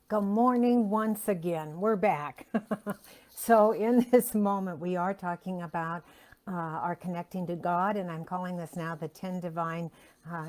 Good morning once again. We're back. So, in this moment, we are talking about our connecting to God, and I'm calling this now the 10 Divine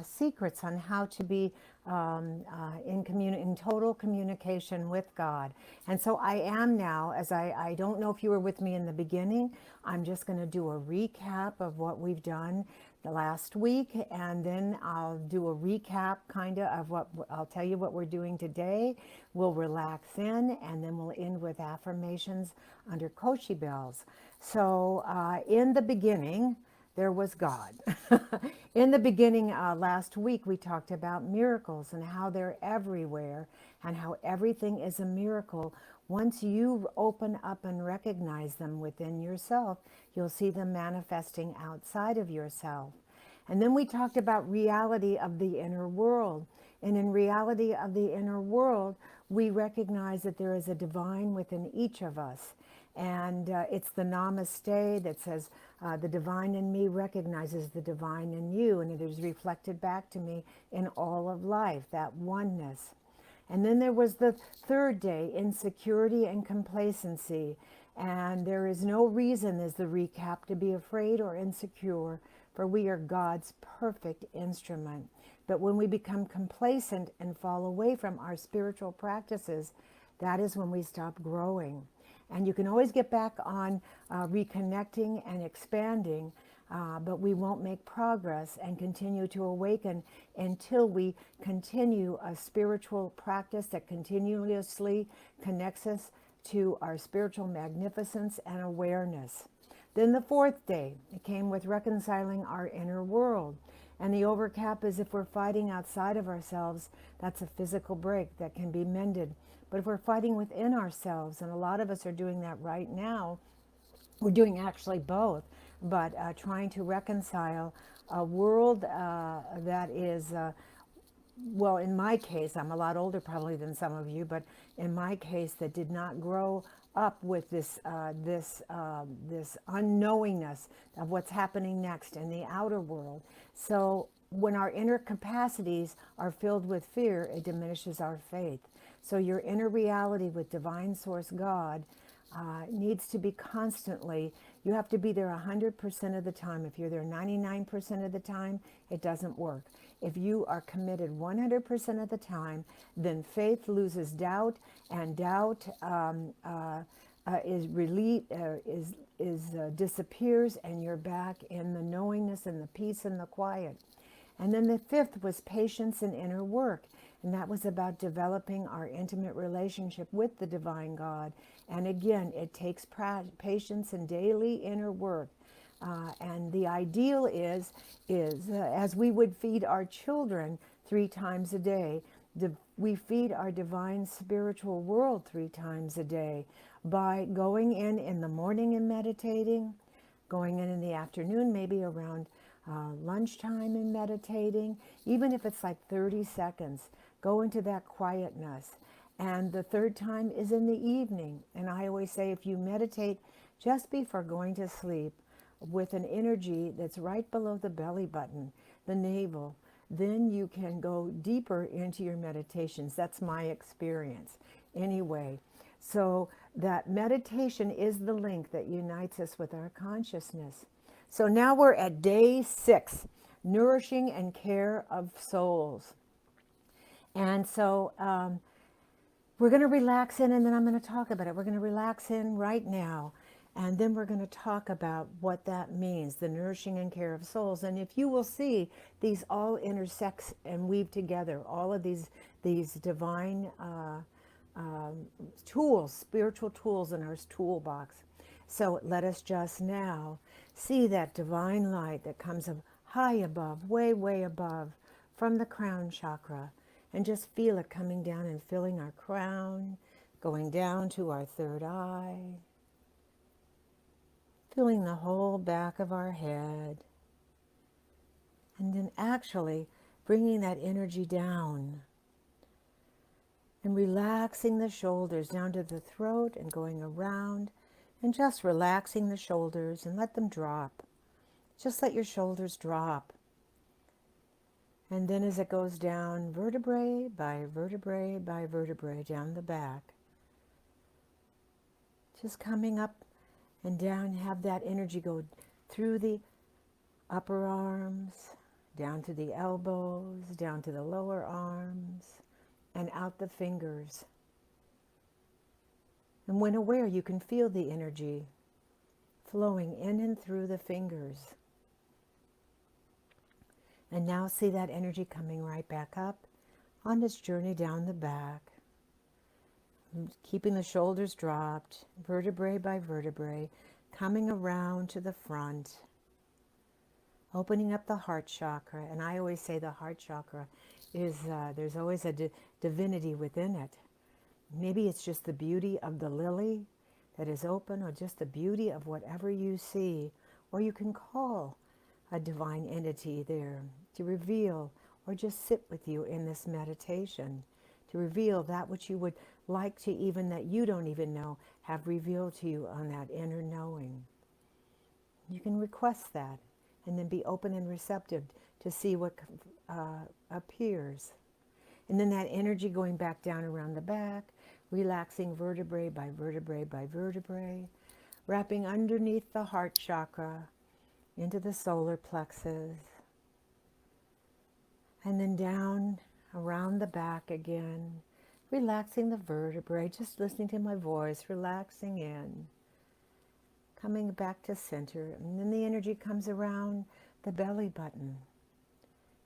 Secrets on how to be in total communication with God. And so, I am now, as I don't know if you were with me in the beginning, I'm just going to do a recap of what we've done the last week, and then I'll do a recap kind of what I'll tell you what we're doing today. We'll relax in, and then we'll end with affirmations under Koshi bells. So, in the beginning, there was God. In the beginning, last week, we talked about miracles and how they're everywhere and how everything is a miracle. Once you open up and recognize them within yourself, you'll see them manifesting outside of yourself. And then we talked about reality of the inner world. And in reality of the inner world, we recognize that there is a divine within each of us. And it's the namaste that says, the divine in me recognizes the divine in you, and it is reflected back to me in all of life, that oneness. And then there was the third day, insecurity and complacency. And there is no reason, as the recap, to be afraid or insecure, for we are God's perfect instrument. But when we become complacent and fall away from our spiritual practices, that is when we stop growing. And you can always get back on reconnecting and expanding, but we won't make progress and continue to awaken until we continue a spiritual practice that continuously connects us to our spiritual magnificence and awareness. Then the fourth day, it came with reconciling our inner world. And the overcap is if we're fighting outside of ourselves, that's a physical break that can be mended. But if we're fighting within ourselves, and a lot of us are doing that right now, we're doing actually both, but trying to reconcile a world that is, well, in my case, I'm a lot older probably than some of you, but in my case, that did not grow up with this unknowingness of what's happening next in the outer world. So when our inner capacities are filled with fear, it diminishes our faith. So your inner reality with divine source God needs to be constantly, you have to be there 100% of the time. If you're there 99% of the time, it doesn't work. If you are committed 100% of the time, then faith loses doubt, and doubt disappears, and you're back in the knowingness and the peace and the quiet. And then the fifth was patience and inner work. And that was about developing our intimate relationship with the divine God. And again, it takes patience and daily inner work. And the ideal is as we would feed our children 3 times a day, we feed our divine spiritual world 3 times a day by going in the morning and meditating, going in the afternoon, maybe around lunchtime and meditating, even if it's like 30 seconds, go into that quietness. And the third time is in the evening. And I always say if you meditate just before going to sleep with an energy that's right below the belly button, the navel, then you can go deeper into your meditations. That's my experience. Anyway, so that meditation is the link that unites us with our consciousness. So now we're at day 6, nourishing and care of souls. And so we're going to relax in, and then I'm going to talk about it. We're going to relax in right now, and then we're going to talk about what that means, the nourishing and care of souls. And if you will see, these all intersect and weave together, all of these divine tools, spiritual tools in our toolbox. So let us just now see that divine light that comes up high above, way, way above, from the crown chakra. And just feel it coming down and filling our crown, going down to our third eye, filling the whole back of our head, and then actually bringing that energy down and relaxing the shoulders down to the throat and going around and just relaxing the shoulders and let them drop. Just let your shoulders drop. And then as it goes down vertebrae by vertebrae by vertebrae down the back, just coming up and down, have that energy go through the upper arms, down to the elbows, down to the lower arms, and out the fingers. And when aware, you can feel the energy flowing in and through the fingers. And now see that energy coming right back up on this journey down the back, keeping the shoulders dropped, vertebrae by vertebrae, coming around to the front, opening up the heart chakra. And I always say the heart chakra is, there's always a divinity within it. Maybe it's just the beauty of the lily that is open, or just the beauty of whatever you see, or you can call a divine entity there to reveal, or just sit with you in this meditation, to reveal that which you would like to, even that you don't even know, have revealed to you on that inner knowing. You can request that, and then be open and receptive to see what appears. And then that energy going back down around the back, relaxing vertebrae by vertebrae by vertebrae, wrapping underneath the heart chakra into the solar plexus, and then down around the back again, relaxing the vertebrae, just listening to my voice, relaxing in, coming back to center. And then the energy comes around the belly button.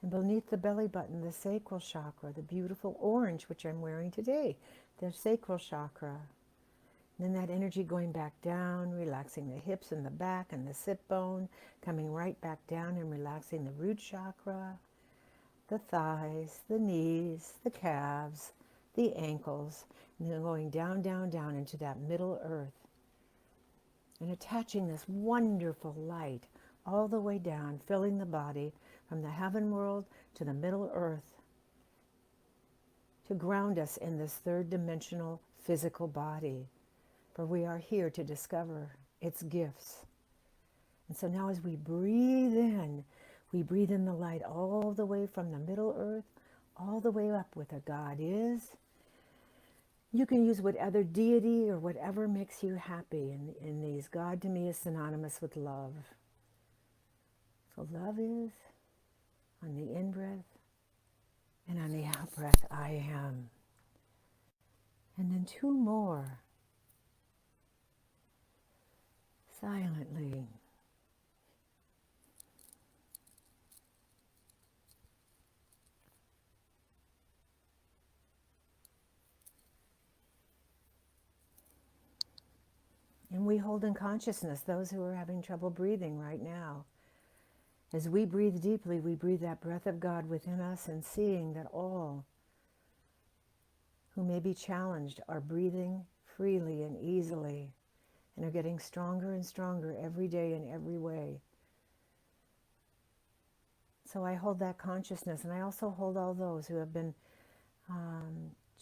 And beneath the belly button, the sacral chakra, the beautiful orange, which I'm wearing today, the sacral chakra. And then that energy going back down, relaxing the hips and the back and the sit bone, coming right back down and relaxing the root chakra, the thighs, the knees, the calves, the ankles, and then going down, down, down into that middle earth. And attaching this wonderful light all the way down, filling the body from the heaven world to the middle earth, to ground us in this third dimensional physical body, for we are here to discover its gifts. And so now as we breathe in the light all the way from the middle earth, all the way up with a God is. You can use whatever deity or whatever makes you happy in these. God to me is synonymous with love. So love is, on the in-breath, and on the out-breath, I am. And then two more. Silently. And we hold in consciousness those who are having trouble breathing right now. As we breathe deeply, we breathe that breath of God within us, and seeing that all who may be challenged are breathing freely and easily, and are getting stronger and stronger every day in every way. So I hold that consciousness, and I also hold all those who have been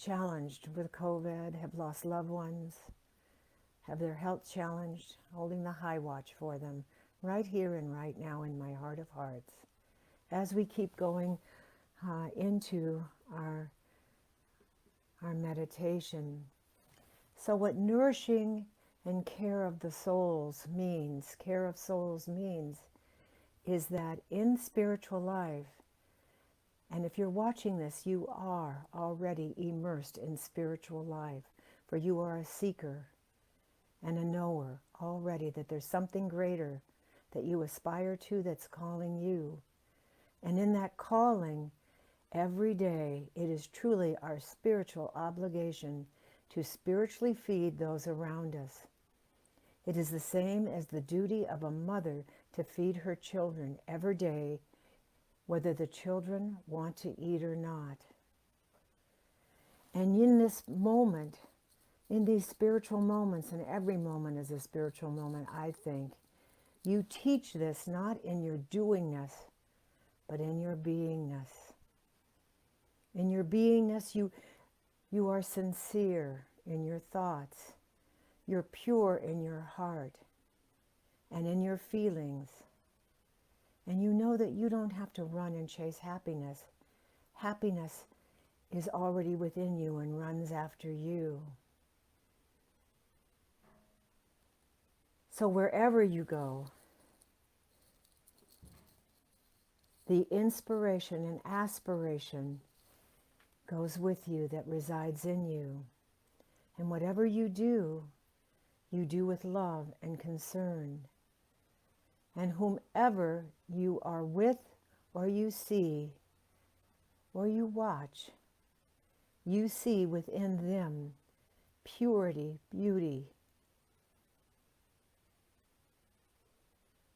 challenged with COVID, have lost loved ones, have their health challenged, holding the high watch for them right here and right now in my heart of hearts. As we keep going into our meditation. So what nourishing and care of the souls means, is that in spiritual life, and if you're watching this, you are already immersed in spiritual life, for you are a seeker and a knower already, that there's something greater that you aspire to that's calling you. And in that calling, every day, it is truly our spiritual obligation to spiritually feed those around us. It is the same as the duty of a mother to feed her children every day, whether the children want to eat or not. And in this moment, in these spiritual moments, and every moment is a spiritual moment, I think, you teach this not in your doingness, but in your beingness. In your beingness, you are sincere in your thoughts. You're pure in your heart and in your feelings. And you know that you don't have to run and chase happiness, Happiness is already within you and runs after you. So wherever you go, the inspiration and aspiration goes with you that resides in you. And whatever you do with love and concern. And whomever you are with, or you see, or you watch, you see within them purity, beauty,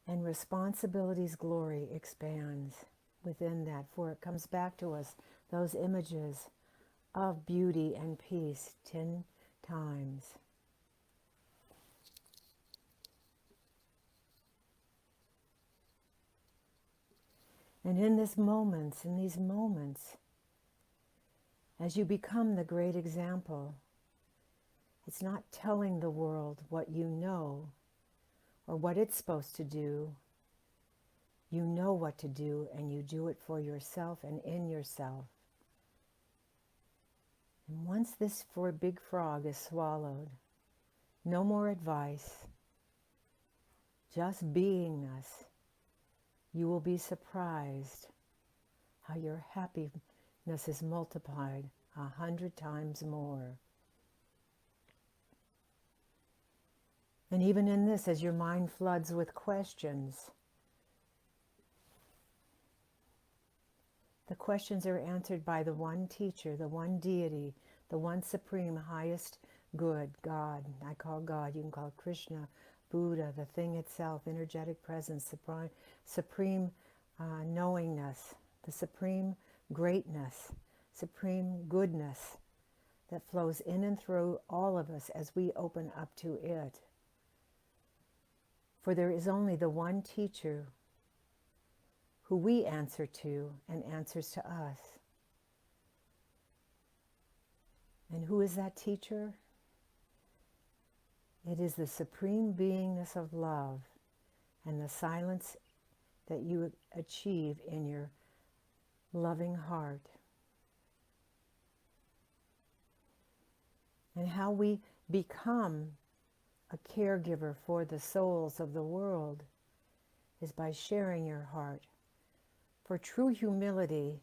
and responsibility's glory expands within that, for it comes back to us, those images of beauty and peace 10 times. And in these moments, as you become the great example, it's not telling the world what you know or what it's supposed to do. You know what to do, and you do it for yourself and in yourself. And once this big frog is swallowed, no more advice, just beingness, you will be surprised how your happiness is multiplied 100 times more. And even in this, as your mind floods with questions, the questions are answered by the one teacher, the one deity, the one supreme, highest good, God. I call God, you can call Krishna, Buddha, the thing itself, energetic presence, supreme knowingness, the supreme greatness, supreme goodness that flows in and through all of us as we open up to it. For there is only the one teacher who we answer to and answers to us. And who is that teacher? It is the supreme beingness of love and the silence that you achieve in your loving heart. And how we become a caregiver for the souls of the world is by sharing your heart. For true humility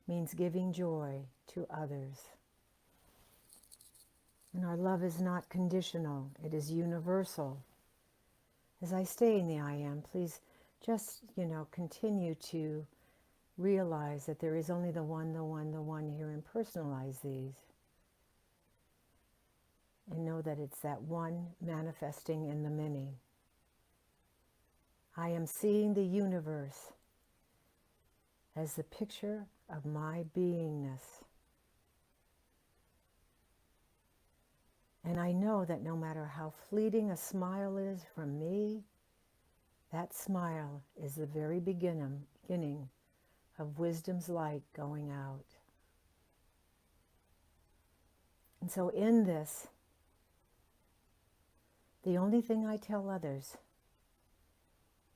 means giving joy to others. And our love is not conditional, it is universal. As I stay in the I Am, please just, continue to realize that there is only the one here, and personalize these. And know that it's that one manifesting in the many. I am seeing the universe as the picture of my beingness. And I know that no matter how fleeting a smile is from me, that smile is the very beginning of wisdom's light going out. And so in this, the only thing I tell others,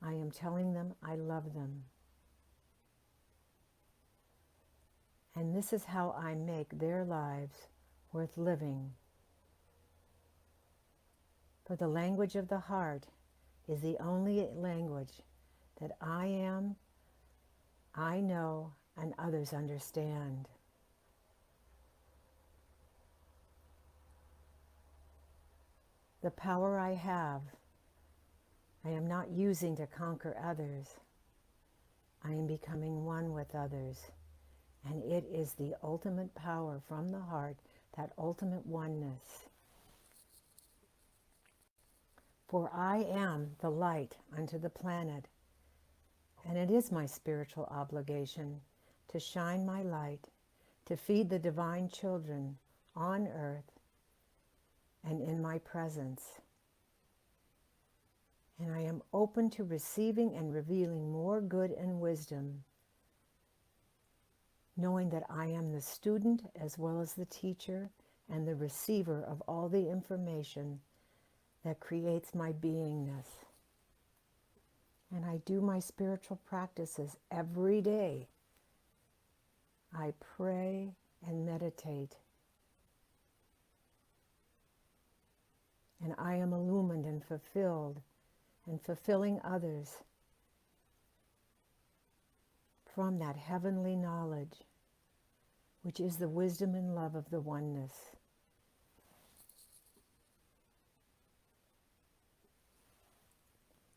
I am telling them I love them. And this is how I make their lives worth living. For the language of the heart is the only language that I am, I know, and others understand. The power I have, I am not using to conquer others. I am becoming one with others. And it is the ultimate power from the heart, that ultimate oneness. For I am the light unto the planet, and it is my spiritual obligation to shine my light, to feed the divine children on earth and in my presence. And I am open to receiving and revealing more good and wisdom, knowing that I am the student as well as the teacher and the receiver of all the information that creates my beingness. And I do my spiritual practices every day. I pray and meditate, and I am illumined and fulfilled and fulfilling others from that heavenly knowledge, which is the wisdom and love of the oneness.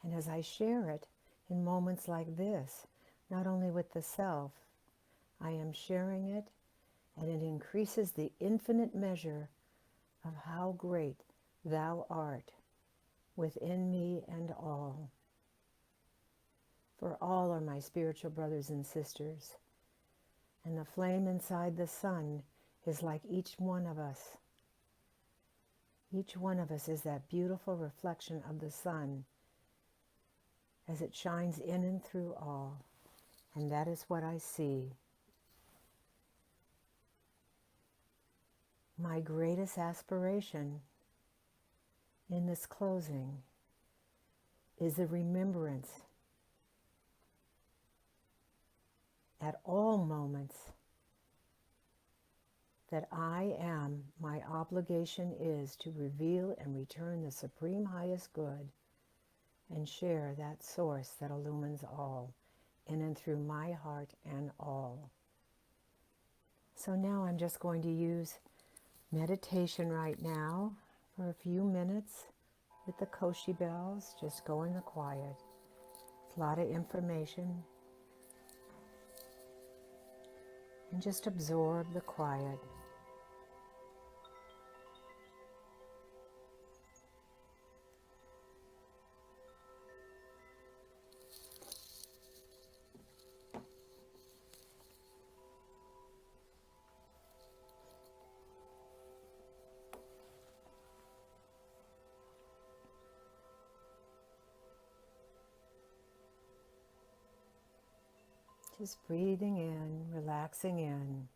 And as I share it in moments like this, not only with the self, I am sharing it, and it increases the infinite measure of how great thou art within me and all. For all are my spiritual brothers and sisters, and the flame inside the sun is like each one of us. Each one of us is that beautiful reflection of the sun as it shines in and through all. And that is what I see. My greatest aspiration in this closing is the remembrance at all moments that my obligation is to reveal and return the supreme highest good and share that source that illumines all in and through my heart and all. So now I'm just going to use meditation right now for a few minutes with the Koshi bells. Just go in the quiet. It's a lot of information. And just absorb the quiet. Just breathing in, relaxing in.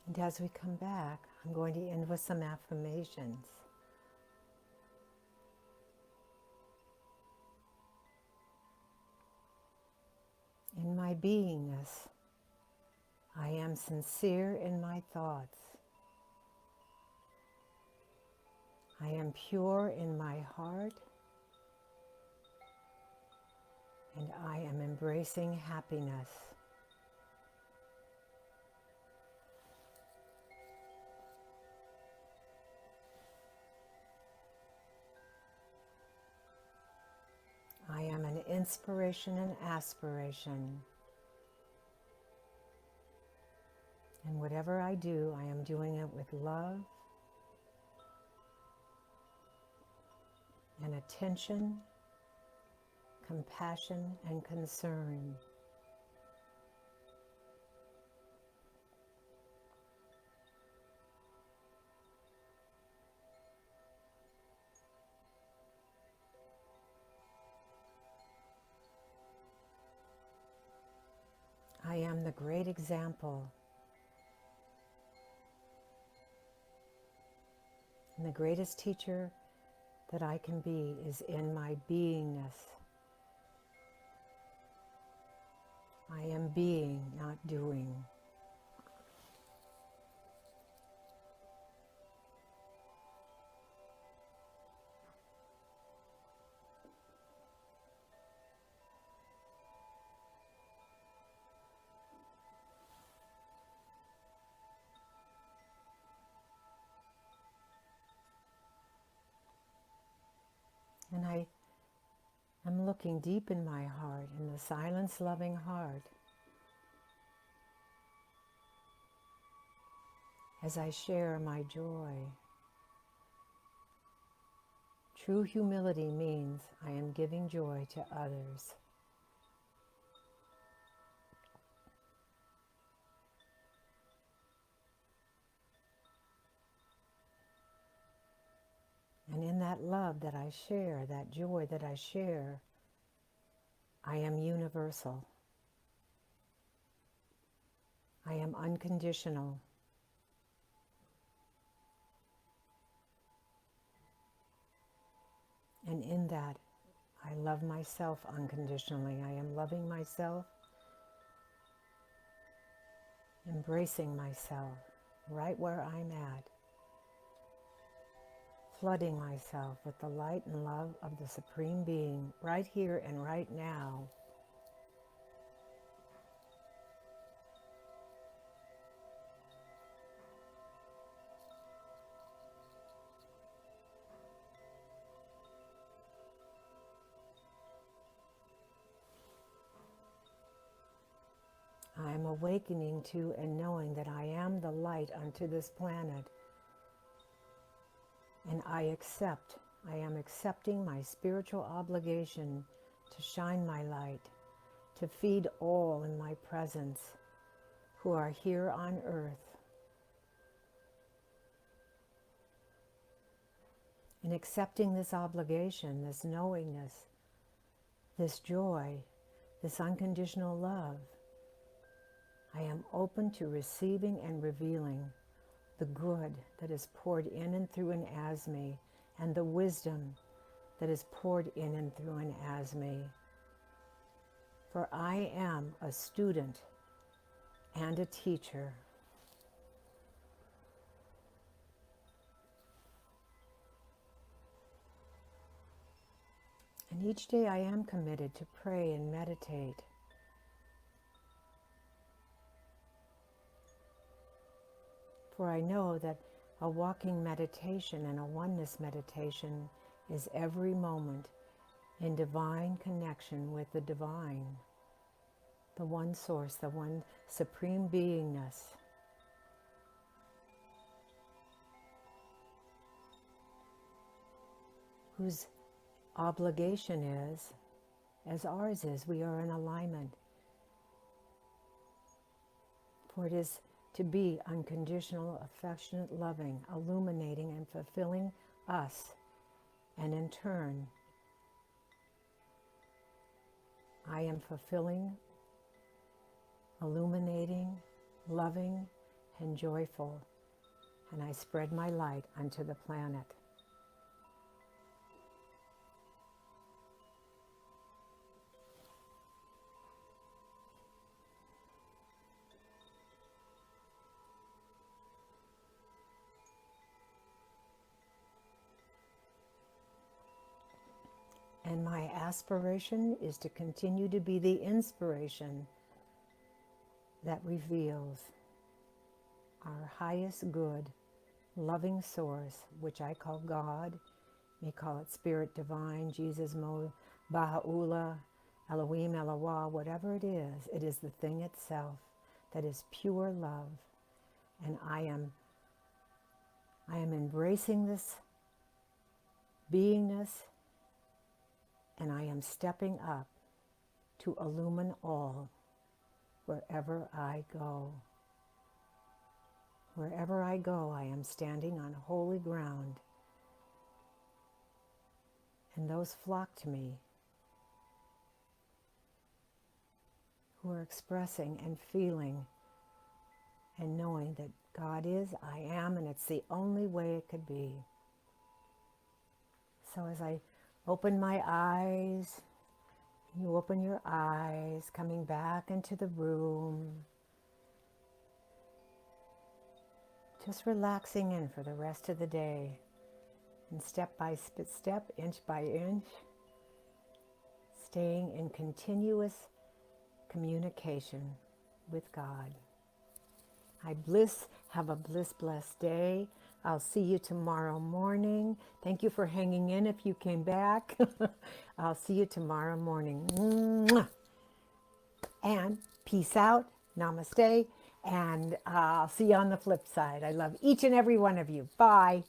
And as we come back, I'm going to end with some affirmations. In my beingness, I am sincere in my thoughts. I am pure in my heart, and I am embracing happiness. I am an inspiration and aspiration. And whatever I do, I am doing it with love and attention, compassion, and concern. I am the great example. And the greatest teacher that I can be is in my beingness. I am being, not doing. And I am looking deep in my heart, in the silence-loving heart, as I share my joy. True humility means I am giving joy to others. And in that love that I share, that joy that I share, I am universal. I am unconditional. And in that, I love myself unconditionally. I am loving myself, embracing myself right where I'm at, flooding myself with the light and love of the Supreme Being right here and right now. I am awakening to and knowing that I am the light unto this planet. And I am accepting my spiritual obligation to shine my light, to feed all in my presence who are here on earth. In accepting this obligation, this knowingness, this joy, this unconditional love, I am open to receiving and revealing the good that is poured in and through and as me, and the wisdom that is poured in and through and as me. For I am a student and a teacher. And each day I am committed to pray and meditate. For I know that a walking meditation and a oneness meditation is every moment in divine connection with the divine, the one source, the one supreme beingness. Whose obligation is, as ours is, we are in alignment. For it is to be unconditional, affectionate, loving, illuminating, and fulfilling us. And in turn, I am fulfilling, illuminating, loving, and joyful, and I spread my light unto the planet. And my aspiration is to continue to be the inspiration that reveals our highest good, loving source, which I call God. You may call it Spirit Divine, Jesus, Baha'u'llah, Elohim, Elohah, whatever it is the thing itself that is pure love. And I am embracing this beingness, and I am stepping up to illumine all wherever I go. Wherever I go, I am standing on holy ground, and those flock to me who are expressing and feeling and knowing that God is, I am, and it's the only way it could be. So as I open my eyes, you open your eyes, coming back into the room, just relaxing in for the rest of the day, and step by step, inch by inch, staying in continuous communication with God. Have a blessed day. I'll see you tomorrow morning. Thank you for hanging in if you came back. I'll see you tomorrow morning. Mwah! And peace out. Namaste. And I'll see you on the flip side. I love each and every one of you. Bye.